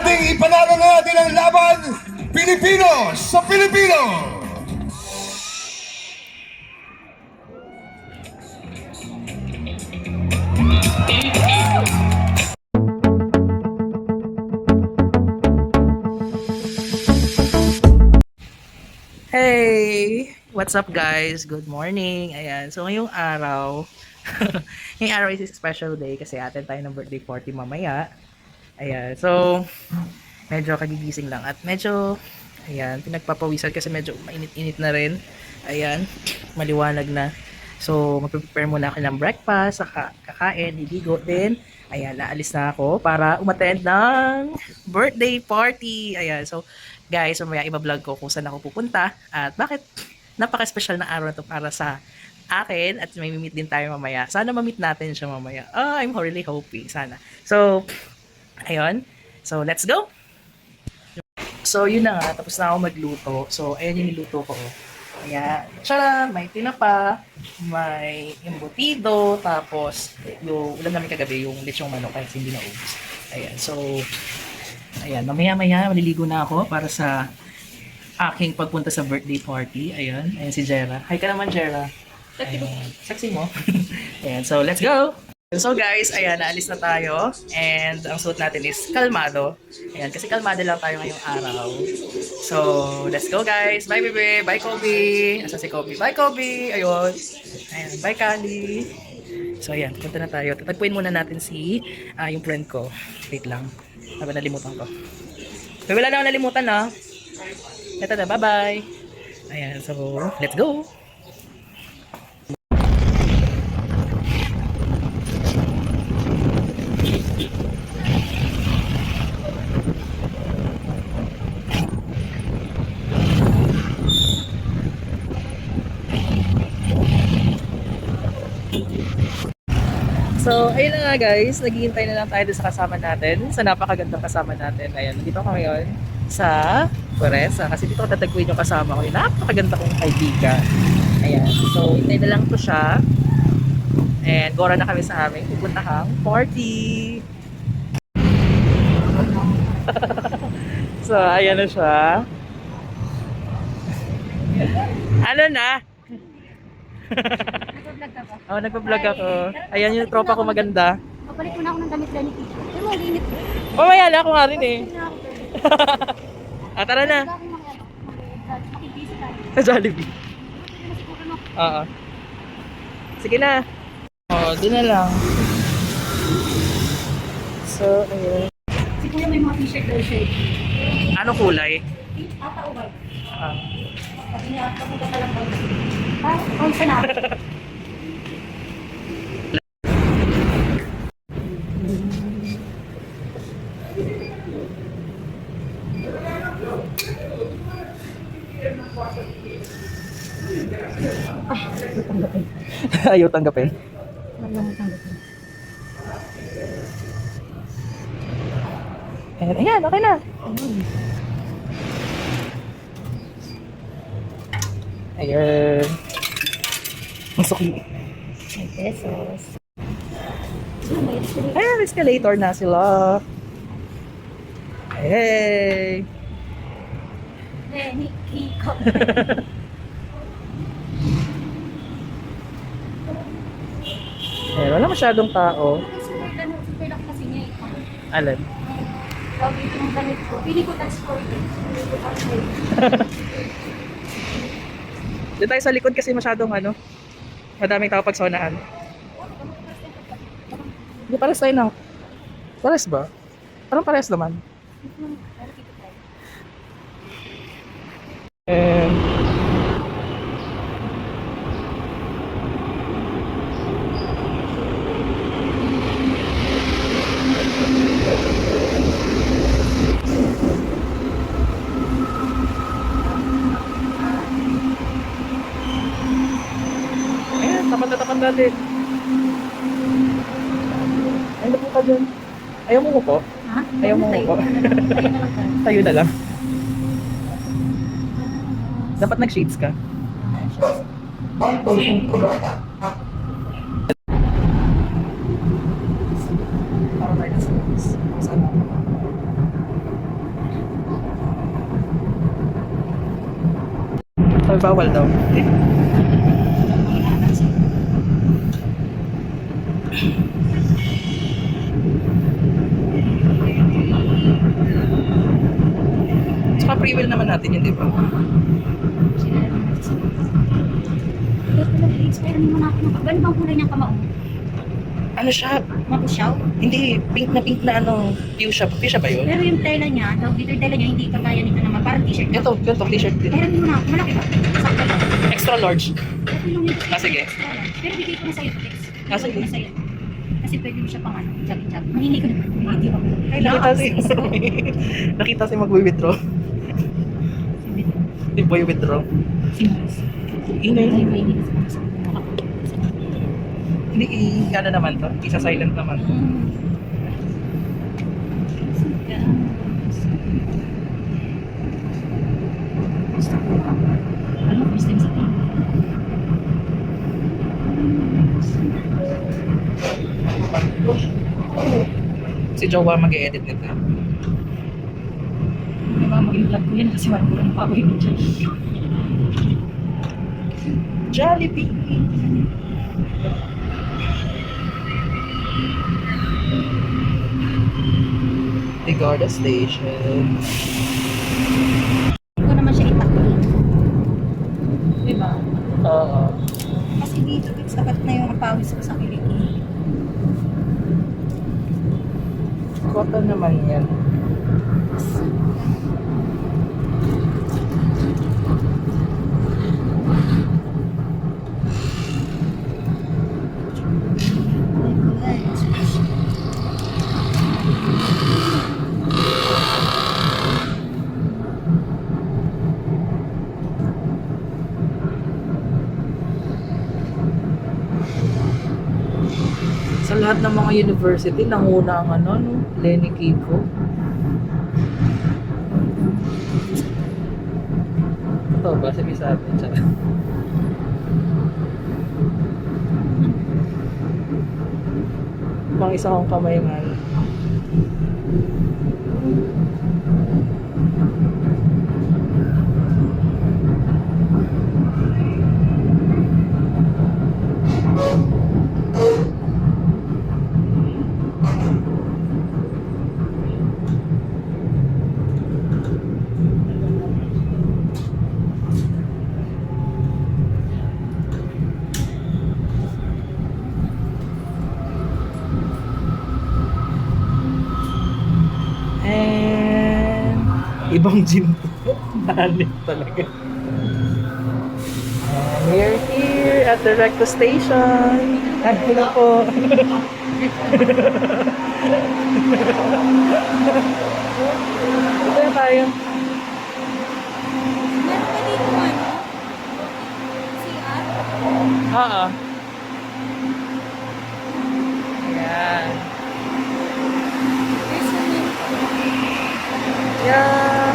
Muling ipanalo na natin ang laban, Pilipino sa Pilipino! Hey! What's up guys? Good morning! Ayan, so ngayong araw, ngayong araw is a special day kasi atin tayo ng birthday party mamaya. Ayan, so medyo kagigising lang at medyo, ayan, pinagpapawisan kasi medyo mainit-init na rin. Ayan, maliwanag na. So, magpe-prepare muna ako ng breakfast, saka kakain, liligo din. Ayan, naalis na ako para umattend ng birthday party. Ayan, so guys, mamaya iba-vlog ko kung saan ako pupunta at bakit napaka-special na araw na to para sa akin at may meet din tayo mamaya. Sana ma-meet natin siya mamaya. I'm really hoping. Sana. So, ayun. So, let's go! So, yun na nga. Tapos na ako magluto. So, ayun yung niluto ko. Ayan. Tara, may tinapa, may embutido, tapos yung ulam namin kagabi, yung lechong manok kasi hindi na ubos. Ayan. So, ayan. Mamaya-maya, maliligo na ako para sa aking pagpunta sa birthday party. Ayan. Ayan si Jera. Hi ka naman, Jera. Ayan. Sexy mo. Ayan. So, let's go! So guys, ayan, naalis na tayo and ang suot natin is kalmado. Ayan, kasi kalmado lang tayo ngayong araw. So, let's go guys. Bye bebe, bye Kobe. Asa si Kobe? Bye Kobe. Ayun. Ayan, bye Kali. So ayan, punta na tayo. Tatagpuin muna natin si yung friend ko. Wait lang. Habang nalimutan ko. Pero wala na akong nalimutan na. Ito na, bye-bye. Ayan, so let's go. So, ayun na nga guys, naghihintay na lang tayo sa kasama natin, sa napakagandang kasama natin. Ayan, nandito ako ngayon sa Puresa, kasi dito ko tatagpuin yung kasama ko, yung napakaganda kong kaibigan. Ayan, so hintay na lang to siya. And gora na kami sa aming pupuntahang party. So, ayan na siya. Ano na? Nag-vlog ka ba? Oh, nagpa-vlog ako. Ayan yung tropa ko maganda. Papalit mo na ako ng damit dyan ni Tito. Ay mo, limit ko. Mamaya na ako nga rin eh. Hindi na ako dyan. Tara na. Wala akong makibisi tayo. Sa Jollibee. Hindi na siguro no. Oo. Sige na. Oh, doon na lang. So, ayun. Si Kuya may mga t-shirt daw siya. Ano kulay? Pink ata o white? Ah. Sabi niya, kapunta ka lang daw. Ha? Oh, isa na. Ayaw tanggapin. Ayaw mo tanggapin. Ayan, okay na. Ayan. Ang sukli. May pesos. Ayan, escalator na sila. Hey! Lenny, Kiko. Ayan, wala masyadong tao. Super lang kasi niya eh. Alin? Tawag ito ng damit ko. Pili ko touch for it. Pili ko touch for it. Doon tayo sa likod kasi masyadong madaming tao pag saunahan. Hindi pares tayo na. Pares ba? Parang pares naman. And ayan, tapat na tapat natin. Ay, napo ka dyan. Ayaw mo po? Ha? Ayaw mo Tayo po. na lang. Tayo na lang tayo. Tayo na lang. Dapat nag-shades ka. Para tayo sa labas. Sana. Sabi bawal daw. Tsaka free will naman natin yun, di ba? Explain mo na ako. Ganun bang kulay niyang kamao? Ano siya? Mapusyaw? Hindi, pink na ano, fuchsia. Fuchsia ba yun? Pero yung tela niya, tawag dito yung tela niya, hindi kagaya nito naman. Parang t-shirt. Ito, t-shirt din. Pero mo na ako. Malaki ba? Sakto lang. Extra large. Ito yung ito. Ah, sige. Pero bigay ko na sa'yo, Tex. Ah, sige. Bigay ko na sa'yo. Kasi pwede mo siya pang ano, jog-jog. Mahingi ko na. Video ako. Ay, nakita si magwi-withdraw. Si boy withdraw. Si Mars. Ingay. Ay, mahingi na sa Hindi, ano naman to? Isa silent naman. Ano, gusto niya sa tingin? Si Jowa mag-e-edit nito. May mga mag-vlog ko yan kasi wala ko rin pa ako yung dyan. Jollibee! Ligarda Station. Hindi ko naman siya itakli. Diba? Oo. Kasi dito, sapat na yung pawis ko sa kilikili. Cotton naman yan. Sa lahat ng mga university, nanguna ang ano, no? Lenny Kiko. Ito ba? Sabi sa atin. Tsaka. Pang isa kong kamay nga. And ibang gym to. Nalit talaga. And we're here at the Recto Station. Hello po. Ito na tayo. Meron ka dito ano? CR? Oo. Ayan. There's a name. Yeah.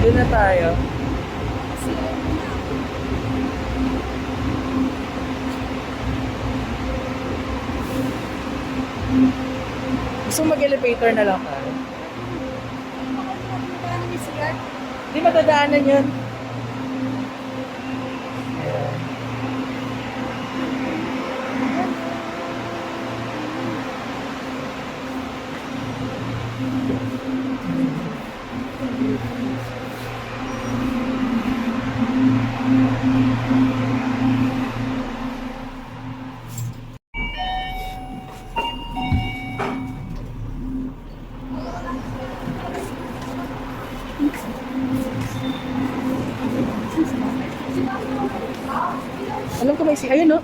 Doon na tayo. Gusto mo mag-elevator na lang tayo? Hindi matadaanan yun. Ayan. Alam ko may ayun no?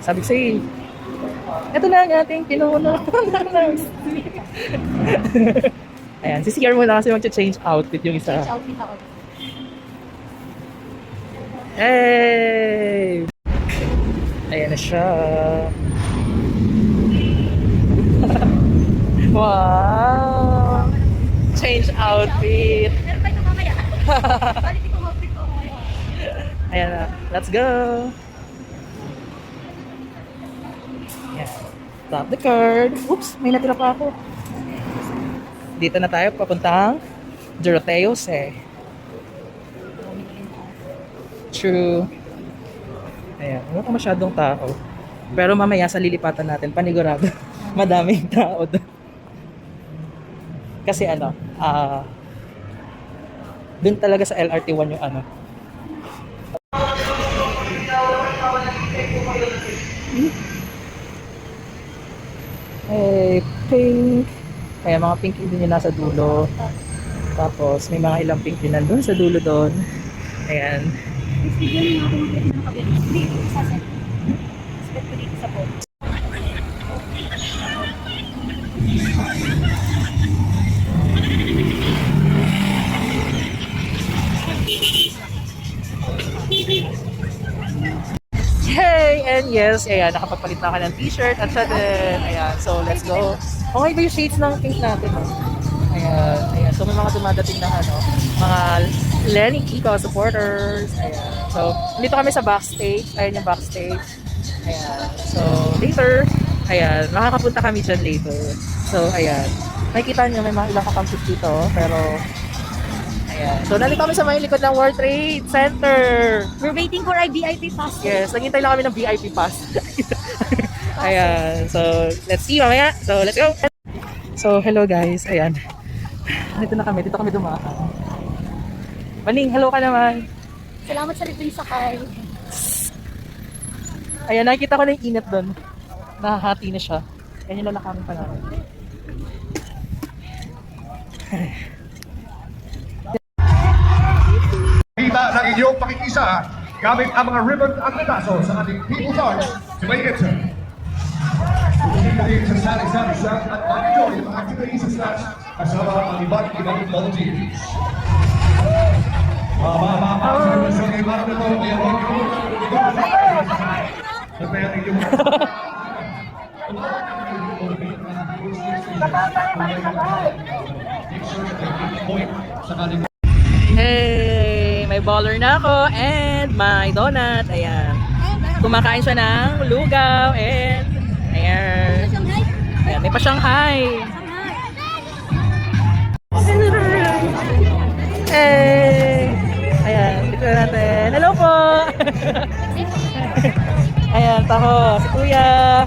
Sabi ko sa'yo. Ito na ang ating pinuno. Ayan, si CR muna kasi mag-change outfit yung isa. Outfit ako. Hey! Ayan na siya. Wow! Change outfit. Meron pa ito mamaya. Balik itong outfit ko ngayon. Ayan na. Let's go! Ayan. Tap the card. Oops, may natira pa ako. Dito na tayo, papuntang Doroteos eh. True. Ayan, wala pa masyadong tao. Pero mamaya sa lilipatan natin, panigurado, madaming tao doon. Kasi ano, doon talaga sa LRT1 yung ano. Hey, pink. Kaya mga pink din yung nasa dulo. Tapos may mga ilang pink din nandun sa dulo doon. Ayan. Bigyan mo ako ng kabit. Hindi, saset. Spet ko dito sa phone. Hey! And yes, ayan, nakapagpalit na ako ng t-shirt at siya din. Ayan, so let's go. Okay ba yung shades ng pink natin? Ayan, ayan. So may mga dumadating na ano, mga Lenny Kiko supporters. Ayan. So, dito kami sa backstage. Ayan yung backstage. Ayan. So, later, ayan, makakapunta kami dyan later. So, ayan. Makikita nyo, may mga ilang kakampus dito. Pero, ayan. So, nandito kami sa may likod ng World Trade Center. We're waiting for our VIP pass. Yes, naghintay lang kami ng VIP pass. Ayan. So, let's see mamaya. So, let's go. So, hello guys. Ayan. Dito na kami. Dito kami dumaan. Maning, hello ka naman. Salamat sa libreng sakay. Ayan, nakikita ko na yung init doon. Nahahati na siya. Ayan yung lalakarin pa namin. Kita ng inyong pakikisa gamit ang mga ribbon at metaso sa ating People's Arts to make it. Dito din sa sari-sari siya at mag-enjoy ang activities sa snatch kasama ang iba't ibang volunteers. Mga sa iba't na ito, may awag ko. Sa kaya inyong Hey! May baller na ako and my donut. Ayan. Kumakain siya ng lugaw and ayan. Shanghai. Ayan, may pa Shanghai. Hey! Ayan, dito na natin. Hello po! Ayan, tako. Si Kuya.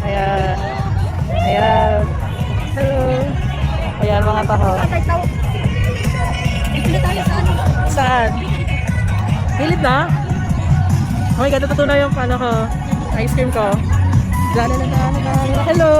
Ayan. Ayan. Hello. Ayan, mga tako. Dito na tayo sa ano. Saan? Hilid na? Oh my God, natuto na yung ano ko. Ice cream ko. Hello!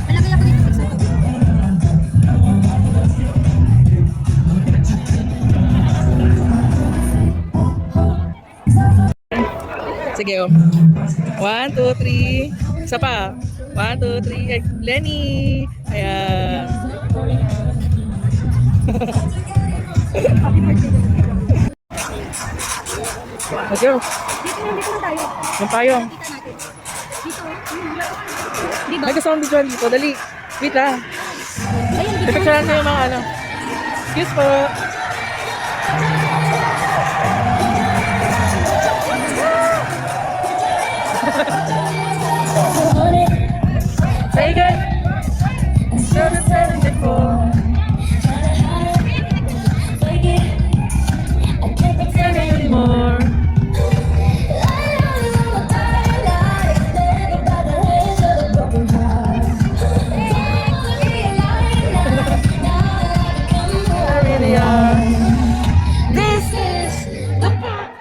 Alagay ako dito sa tubig. Sige, oh. 1, 2, 3. Isa pa. 1, 2, 3. Ay, Lenny! Ayan. Let's go. Dito na tayo. Yung payong. Kita natin. Dito. Di ba? May gusto kong videoan dito. Dali. Wait lang. Ayun, dito. Pipicturean ko yung mga ano. Excuse po. Say again. 774. Anymore. I really are. This is the part.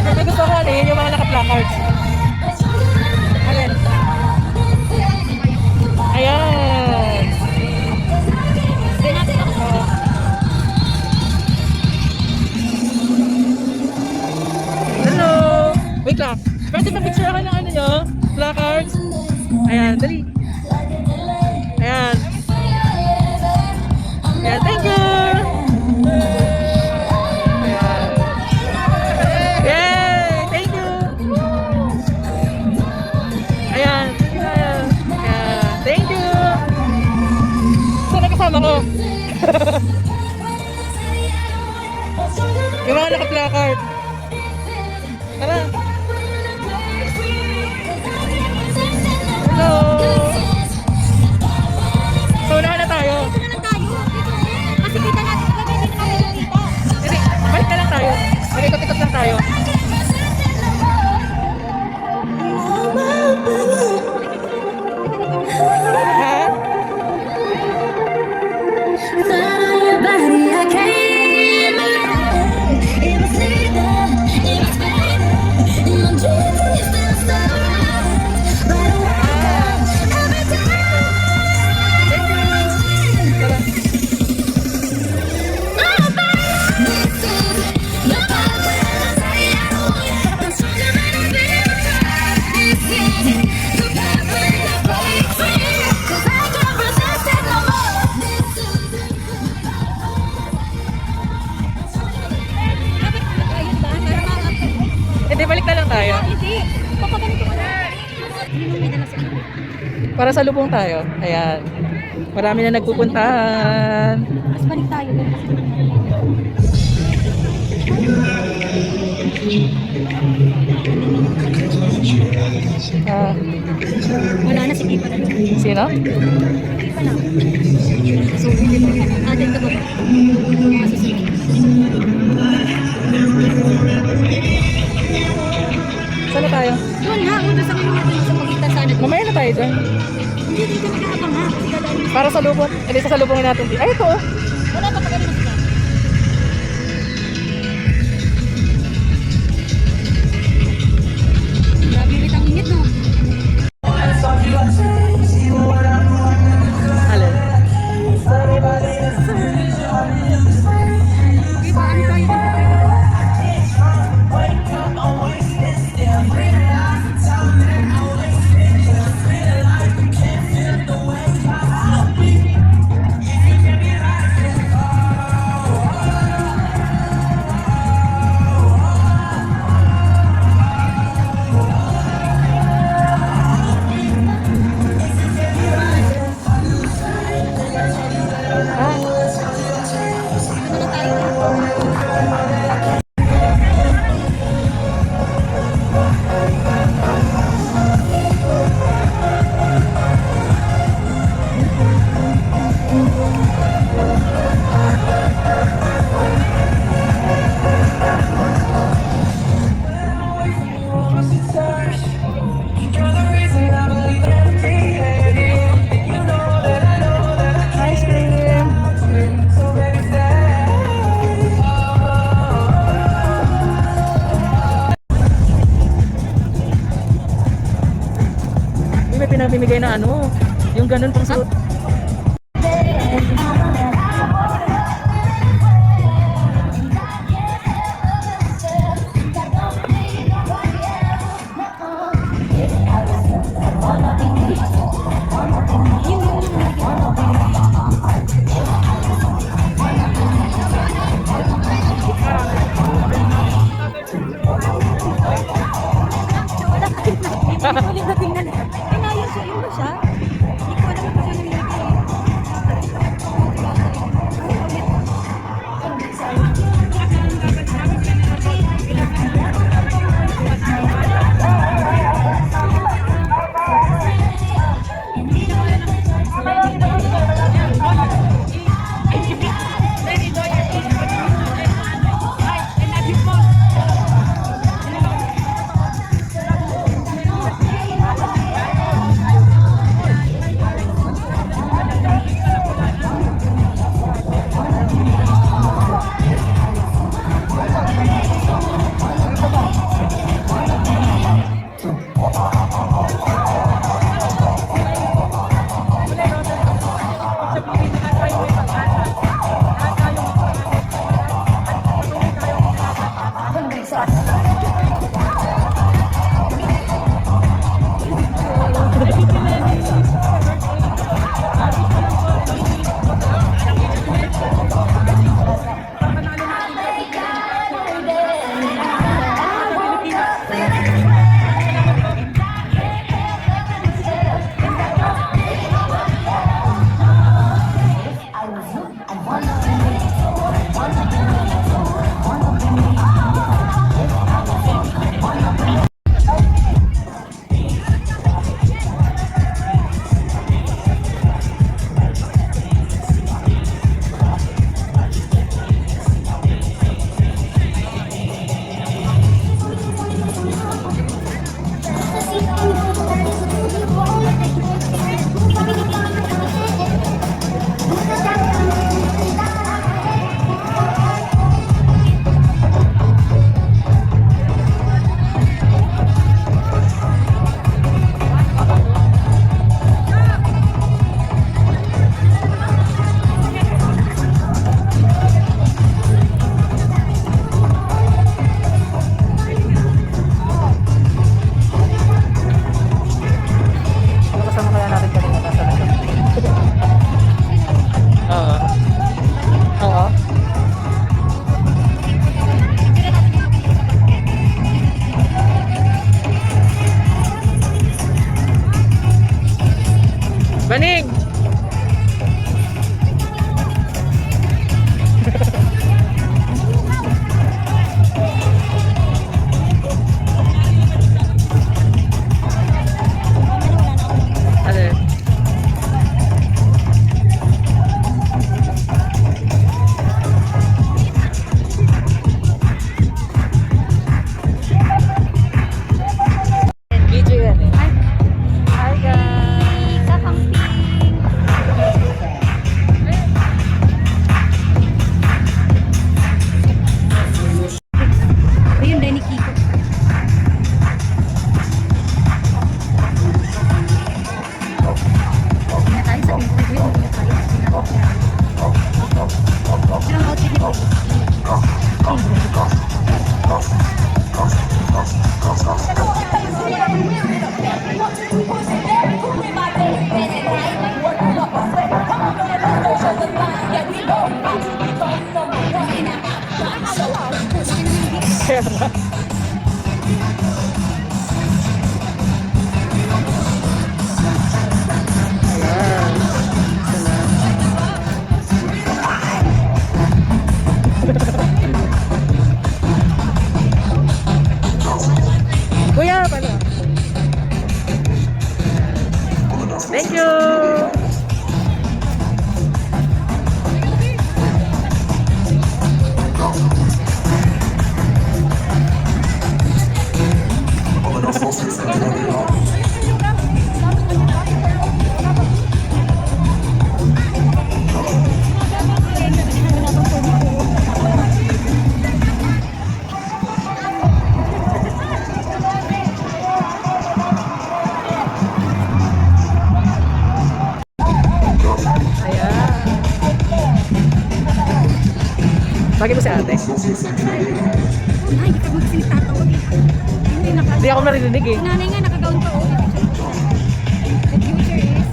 May gusto ko ano yun, yung mga naka-placards. Ayan. Ayan. Hello. Wait lang. Pwede pa picture ako ng ano nyo? Placards. Ayan, dali. Ayan. Ayan, thank you! Ayan. Yay! Thank you! Ayan. Ayan. Ayan. Thank you! Saan kasama ko? Yung mga naka-placard. Tara. Hello! So, unahan na tayo. Dito na lang tayo. Kasi kita natin kami, hindi na kami nakita. Hindi, balik na lang tayo. Mag-ikot-ikot lang tayo. Ha? Hindi, balik na lang tayo. Hindi. Papaganito ka na. Hindi mo may dala sa inyo. Para sa lubong tayo. Ayan. Marami na nagpupuntahan. Mas balik tayo. Ah, Wala na, sige pa na. sino? Sige pa lang. So, hindi mo. Atin ka ba? Masusunod. Saan na tayo? Doon ha, una sa kanya natin sa pagitan sana. Mamaya na tayo dyan. Hindi dito nag-aabang ha. Kasi dadaan. Para sa lubong. Hindi, sa lubongin natin. Ay, ito. Oh. Wala pa pagano na sila. Grabe ulit ang init no. Alin? Okay, paano tayo? Ice cream. May pinamimigay na ano, yung ganun pang suot. Ulit na tingnan. Inayos siya, yun ba siya? Hindi ko alam kung saan nilagay. ate. Ay, hindi ka mo kasi nagtatawag eh. Hindi naka... Hindi ako marinig eh. Si nanay nga nakagaon pa. Oh, the future is...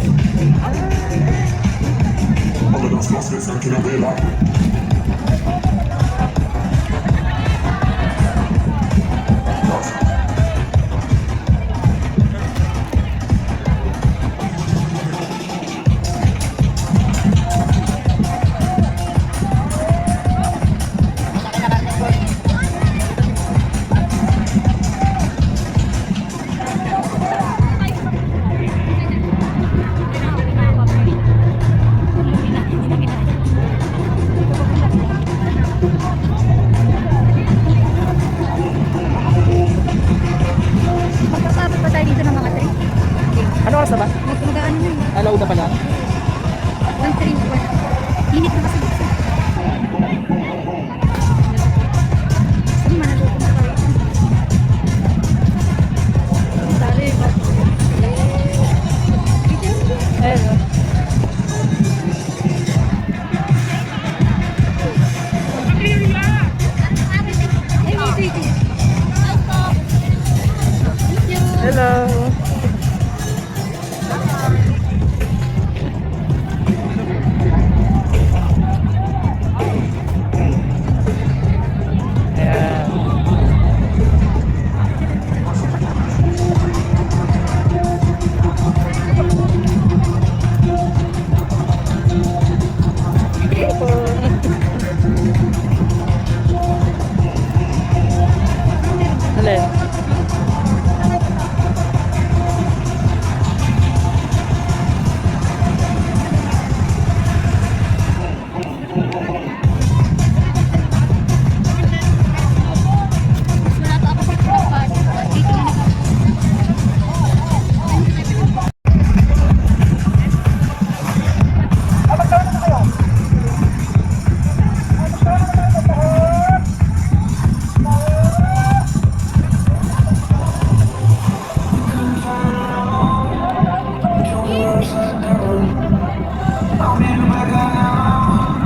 Magkakabot pa tayo dito ng mga 3. Ano oras na ba? Magkamagaan na yun. Alauna pala. 1-3 na. Init na kasi. Ano manatuto na tayo? Dali ba? Ayun. Ay, wait. Thank you. Hello. Ayan. Alin? Wala pa ako sa tripod. Dito na ako.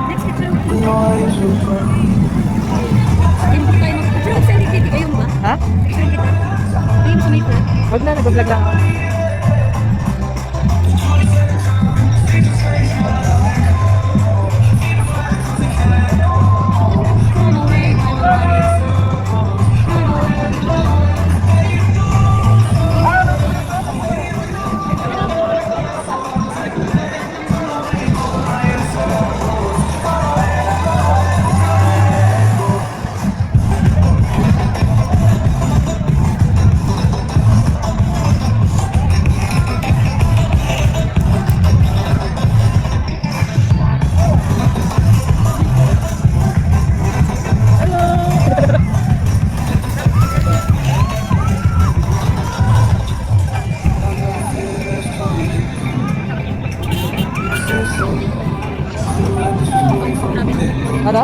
Next picture. Yan po tayo mag-picture. Saan dito kayo ba? Ha? Picture kita. Ayun sa may flat. Wag na, nag-vlog lang. Ano?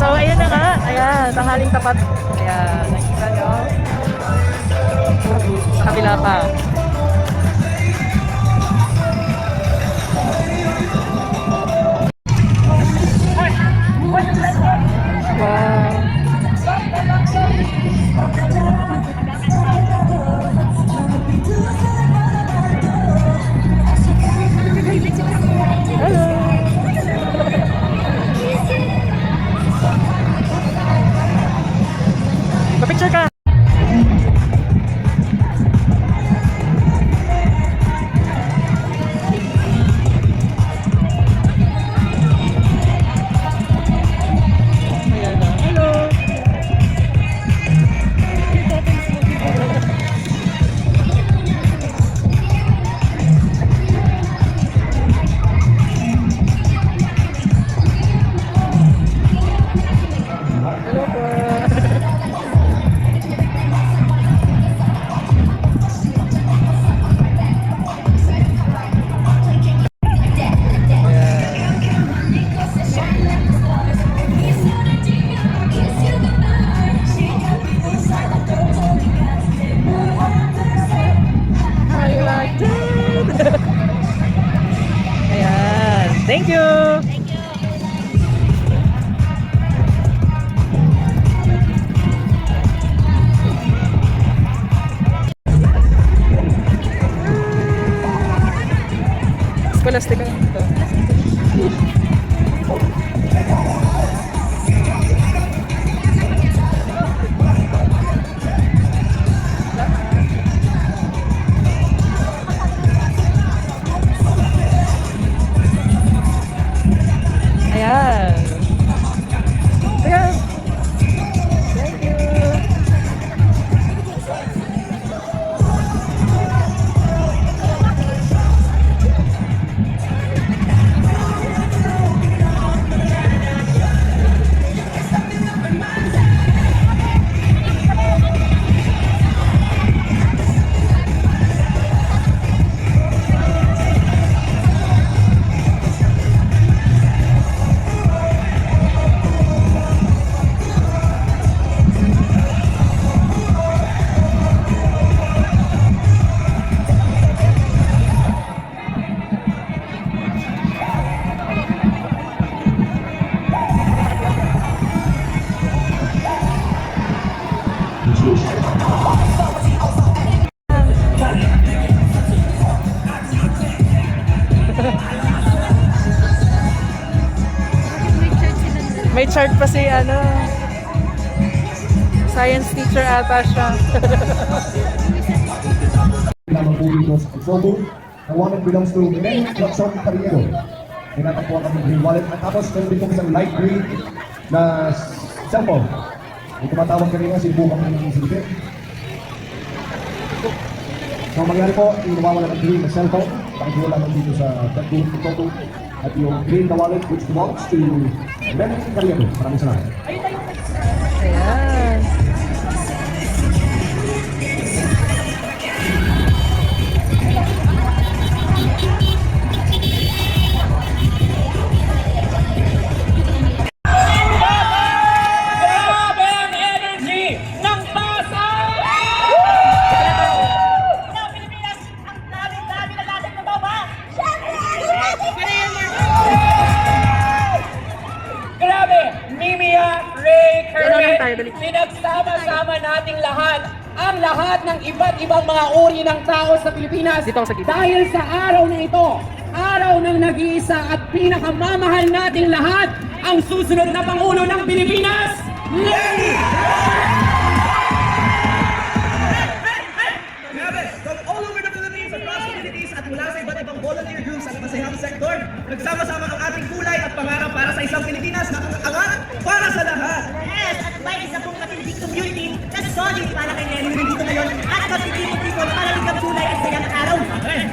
So, ayan na nga. Ayan, tanghaling tapat. Ayan, nakikita nyo. Sa kabila pa. Wow. Hello. Pa-picture ka. Ayan na. Hello. Balastik ka. Ito. Ayan. Ayan. Thank you. May chart pa si ano. Science teacher ata siya. Lamang po dito sa photo. The wallet belongs to Lenny Lacson Carriero. Tinatakbuhan kami ng green wallet. At tapos meron din po isang light green na cellphone. Yung tumatawag kanina si Bukang ng silbi. So mangyari po, yung nawawala ng green na cellphone, pakibuha lamang dito sa chatbook photo. At yung green na wallet which belongs to Lenny Carriero. Maraming salamat. Ayan. Grabe ang energy ng tasa! Pilipinas, ang dami-dami na natin nababa. Grabe! Mimia, Ray, Dalaw lang tayo, Kermit, dali. pinagsama-sama nating lahat ang lahat ng iba't ibang mga uri ng tao sa Pilipinas. Dito ako sa gitna. Dahil sa araw na ito, araw ng nag-iisa at pinakamamahal nating lahat, ang susunod na Pangulo ng Pilipinas, Lenny! Grabe! From all over the Philippines, across communities at mula sa iba't ibang volunteer groups at masayang sector, nagsama-sama ang ating kulay at pangarap para sa isang Pilipinas na angat para sa lahat. Yes, at may isa pong matinding community na solid para kay Lenny nandito ngayon at magtitipon-tipon para bigyan kulay at sayang araw.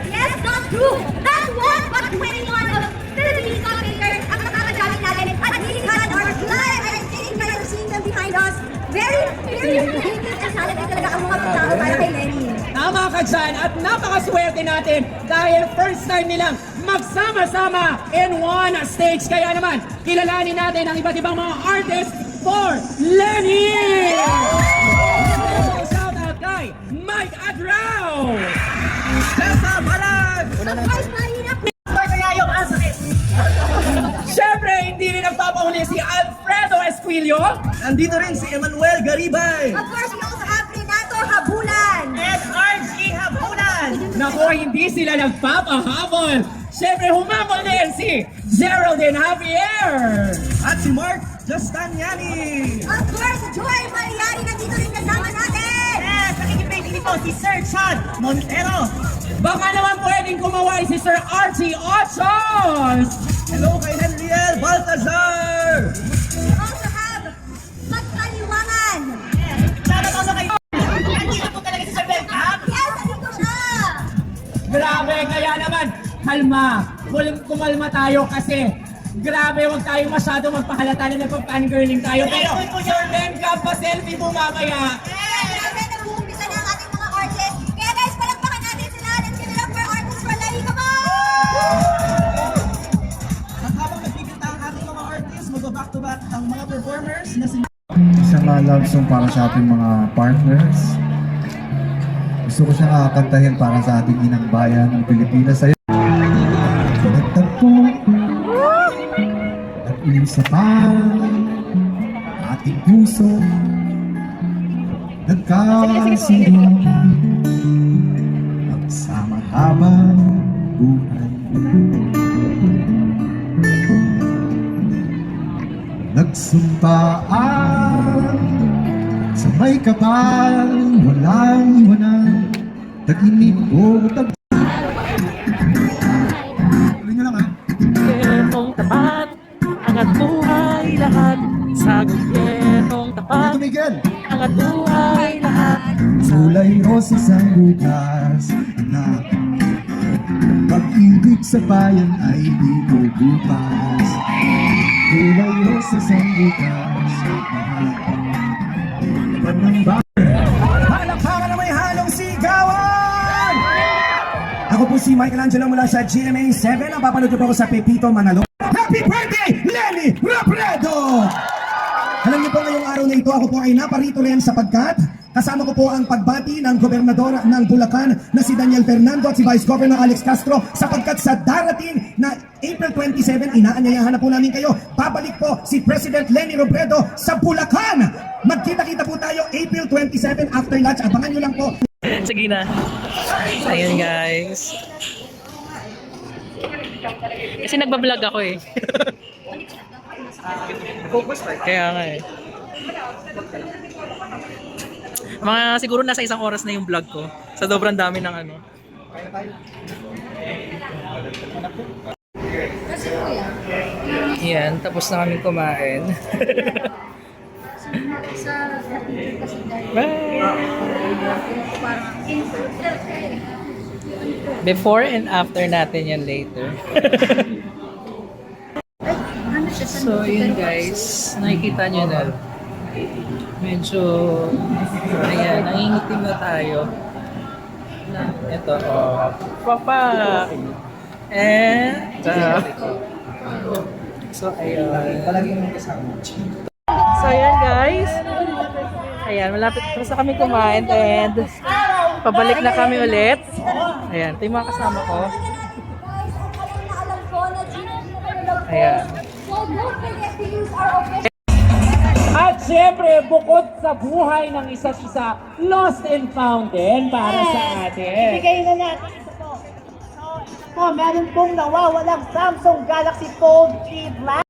Yes, not true! That's what but 21 of Philippine filmmakers ang nakakadamit natin at nilihan our live and taking by seeing them behind us. Very creative and talented talaga ang mga tao para kay Lenny. Tama ka dyan at napakaswerte natin dahil first time nilang magsama-sama in one stage. Kaya naman, kilalanin natin ang iba't ibang mga artists for Lenny! Shout out kay Mike Adrao! Tessa Balag! Of course, mahirap Kaya yung asakit! Siyempre, hindi rin nagpapahuli si Alfredo Esquilio. Nandito rin si Emmanuel Garibay! Of course, we also have Renato Habulan. And RG Habulan! Naku, hindi sila nagpapahabol. Siyempre, humabol din si Geraldine Javier. At si Mark Justaniani! Of course, Joy Mariani nandito rin kasama natin. Yes! Nakikipay dito si Sir Chad Montero! Baka naman pwedeng kumaway si Sir Archie Ochos. Hello kay Henriel Baltazar! We also have Magkaliwangan. Shoutout also kay... Nandito po talaga si Sir Belkap! Yes, nandito siya. Grabe, kaya naman, kalma. Kumalma tayo kasi grabe, huwag tayo masyado magpahalata na nagpa-fangirling tayo. Pero Sir Ben Cap, pa-selfie mo mamaya. Grabe, nag-uumpisa na ang ating mga artists. Kaya guys, palakpakan natin sila. Let's give it up for artists for Lenny. Come on! At habang nagpipita ang ating mga artists, mag-back to back ang mga performers na si... Isang love song para sa ating mga partners. Gusto ko siyang kakantahin para sa ating inang bayan ng Pilipinas. Sa'yo. Nagtagpo at isa pa ating puso nagkasundo magsama habang buhay. Sumpaan sa may kapal, walang taginip o tag... Tuloy nyo lang ha. Gobyernong tapat, angat buhay lahat. Sa gobyernong tapat, Ito Miguel. angat buhay lahat. Kulay rosas ang bukas, anak. Pag-ibig sa bayan ay di ko bukas. Kulay rosas ang bukas, anak. Panamba. Palakpakan na may halong sigawan! Ako po si Michelangelo mula sa GMA 7. Ang papanood niyo po ako sa Pepito Manalo. Happy birthday, Lenny Robredo! Alam niyo po ngayong araw na ito, ako po ay naparito rin sapagkat kasama ko po ang pagbati ng gobernador ng Bulacan na si Daniel Fernando at si Vice Governor Alex Castro sapagkat sa darating na April 27, inaanyayahan na po namin kayo. Babalik po si President Lenny Robredo sa Bulacan. Magkita-kita po tayo April 27 after lunch. Abangan nyo lang po. Sige na. Ayan guys. Kasi nagbablog ako eh. Kaya nga eh. Mga siguro nasa 1 oras na yung vlog ko. Sa sobrang dami ng ano. Yan, tapos na kami kumain. Bye! Before and after natin yan later. So yun guys, nakikita nyo na. Medyo, ayan, nangingitim na tayo. Ito, oh, papa! And, so ayun. So ayan guys. Ayan, malapit tapos na kami kumain and pabalik na kami ulit. Ayan, ito yung mga kasama ko. Ayan. At syempre, bukod sa buhay ng isa't isa, lost and found din para sa atin. Ibigay na natin ito po. So, ito po, meron pong nawawalang Samsung Galaxy Fold 3 Black.